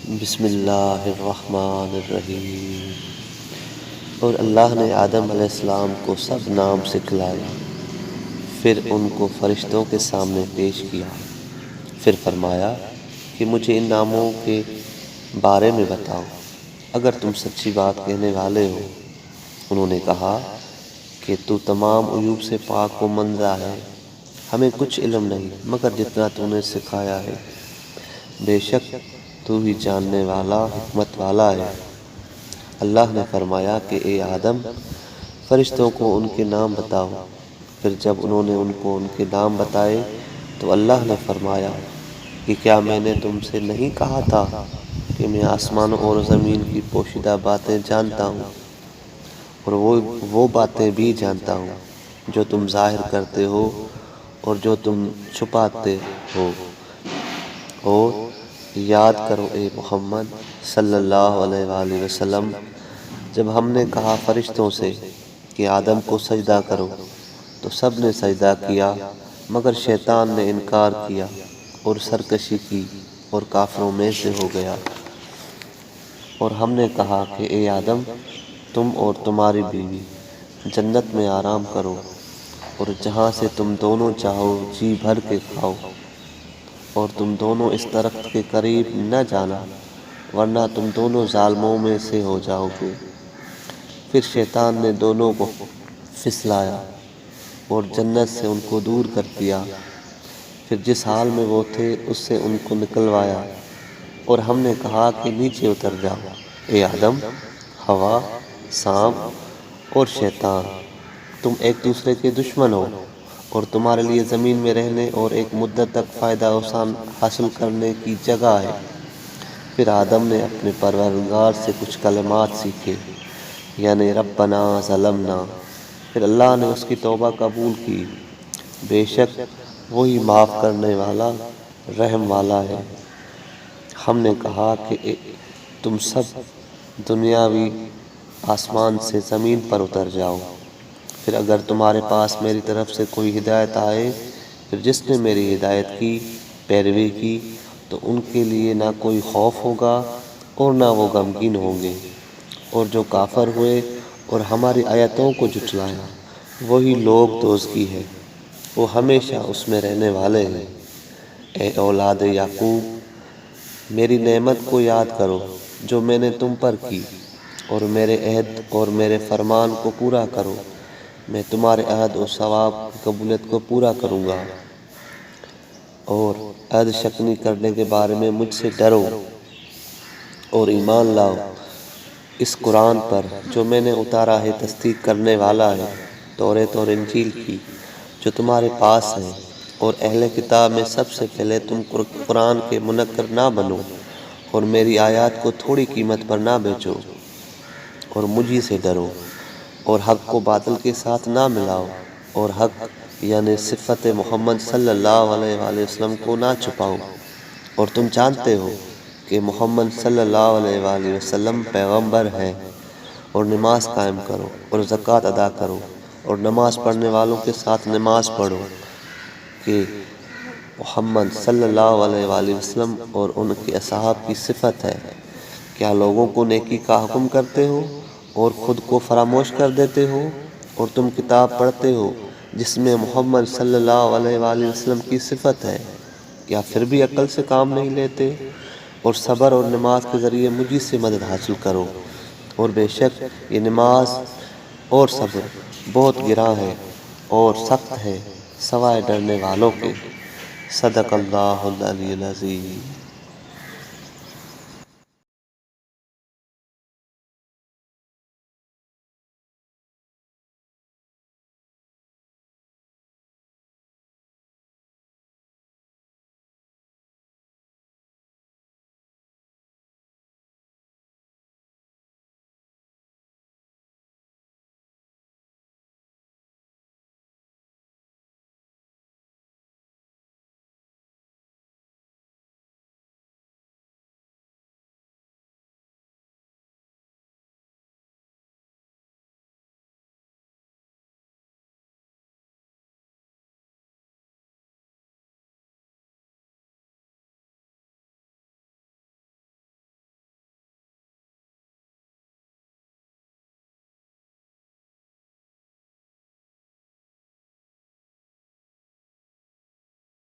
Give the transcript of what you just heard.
بسم اللہ الرحمن الرحیم۔ اور اللہ نے آدم علیہ السلام کو سب نام سکھلائے، پھر ان کو فرشتوں کے سامنے پیش کیا، پھر فرمایا کہ مجھے ان ناموں کے بارے میں بتاؤ اگر تم سچی بات کہنے والے ہو۔ انہوں نے کہا کہ تو تمام عیوب سے پاک و منزہ ہے، ہمیں کچھ علم نہیں مگر جتنا تو نے سکھایا ہے، بے شک تو ہی جاننے والا حکمت والا ہے۔ اللہ نے فرمایا کہ اے آدم، فرشتوں کو ان کے نام بتاؤ۔ پھر جب انہوں نے ان کو ان کے نام بتائے تو اللہ نے فرمایا کہ کیا میں نے تم سے نہیں کہا تھا کہ میں آسمانوں اور زمین کی پوشیدہ باتیں جانتا ہوں، اور وہ باتیں بھی جانتا ہوں جو تم ظاہر کرتے ہو اور جو تم چھپاتے ہو۔ اور یاد کرو اے محمد صلی اللہ علیہ وآلہ وسلم، جب ہم نے کہا فرشتوں سے کہ آدم کو سجدہ کرو تو سب نے سجدہ کیا مگر شیطان نے انکار کیا اور سرکشی کی اور کافروں میں سے ہو گیا۔ اور ہم نے کہا کہ اے آدم، تم اور تمہاری بیوی جنت میں آرام کرو اور جہاں سے تم دونوں چاہو جی بھر کے کھاؤ، اور تم دونوں اس درخت کے قریب نہ جانا ورنہ تم دونوں ظالموں میں سے ہو جاؤ گے۔ پھر شیطان نے دونوں کو پھسلایا اور جنت سے ان کو دور کر دیا، پھر جس حال میں وہ تھے اس سے ان کو نکلوایا، اور ہم نے کہا کہ نیچے اتر جاؤ اے آدم، حوا، سام اور شیطان، تم ایک دوسرے کے دشمن ہو اور تمہارے لیے زمین میں رہنے اور ایک مدت تک فائدہ حاصل کرنے کی جگہ ہے۔ پھر آدم نے اپنے پروردگار سے کچھ کلمات سیکھے، یعنی ربنا ظلمنا، پھر اللہ نے اس کی توبہ قبول کی، بے شک وہی معاف کرنے والا رحم والا ہے۔ ہم نے کہا کہ تم سب دنیاوی آسمان سے زمین پر اتر جاؤ، پھر اگر تمہارے پاس میری طرف سے کوئی ہدایت آئے، پھر جس نے میری ہدایت کی پیروی کی تو ان کے لیے نہ کوئی خوف ہوگا اور نہ وہ غمگین ہوں گے، اور جو کافر ہوئے اور ہماری آیتوں کو جھٹلایا وہی لوگ دوزخی ہے، وہ ہمیشہ اس میں رہنے والے ہیں۔ اے اولاد یعقوب، میری نعمت کو یاد کرو جو میں نے تم پر کی، اور میرے عہد اور میرے فرمان کو پورا کرو، میں تمہارے عہد و ثواب کی قبولیت کو پورا کروں گا۔ اور عہد شکنی کرنے کے بارے میں مجھ سے ڈرو اور ایمان لاؤ اس قرآن پر جو میں نے اتارا ہے، تصدیق کرنے والا ہے توریت اور انجیل کی جو تمہارے پاس ہے، اور اہل کتاب میں سب سے پہلے تم قرآن کے منکر نہ بنو اور میری آیات کو تھوڑی قیمت پر نہ بیچو، اور مجھی سے ڈرو اور حق کو باطل کے ساتھ نہ ملاؤ، اور حق یعنی صفت محمد صلی اللہ علیہ وآلہ وسلم کو نہ چھپاؤ، اور تم جانتے ہو کہ محمد صلی اللہ علیہ وآلہ وسلم پیغمبر ہے۔ اور نماز قائم کرو اور زکوٰۃ ادا کرو، اور نماز پڑھنے والوں کے ساتھ نماز پڑھو، کہ محمد صلی اللہ علیہ وآلہ وسلم اور ان کے اصحاب کی صفت ہے۔ کیا لوگوں کو نیکی کا حکم کرتے ہو اور خود کو فراموش کر دیتے ہو، اور تم کتاب پڑھتے ہو جس میں محمد صلی اللہ علیہ وآلہ وسلم کی صفت ہے، کیا پھر بھی عقل سے کام نہیں لیتے؟ اور صبر اور نماز کے ذریعے مجھ سے مدد حاصل کرو، اور بے شک یہ نماز اور صبر بہت گراں ہے اور سخت ہے سوائے ڈرنے والوں کے۔ صدق اللہ العلی العظیم۔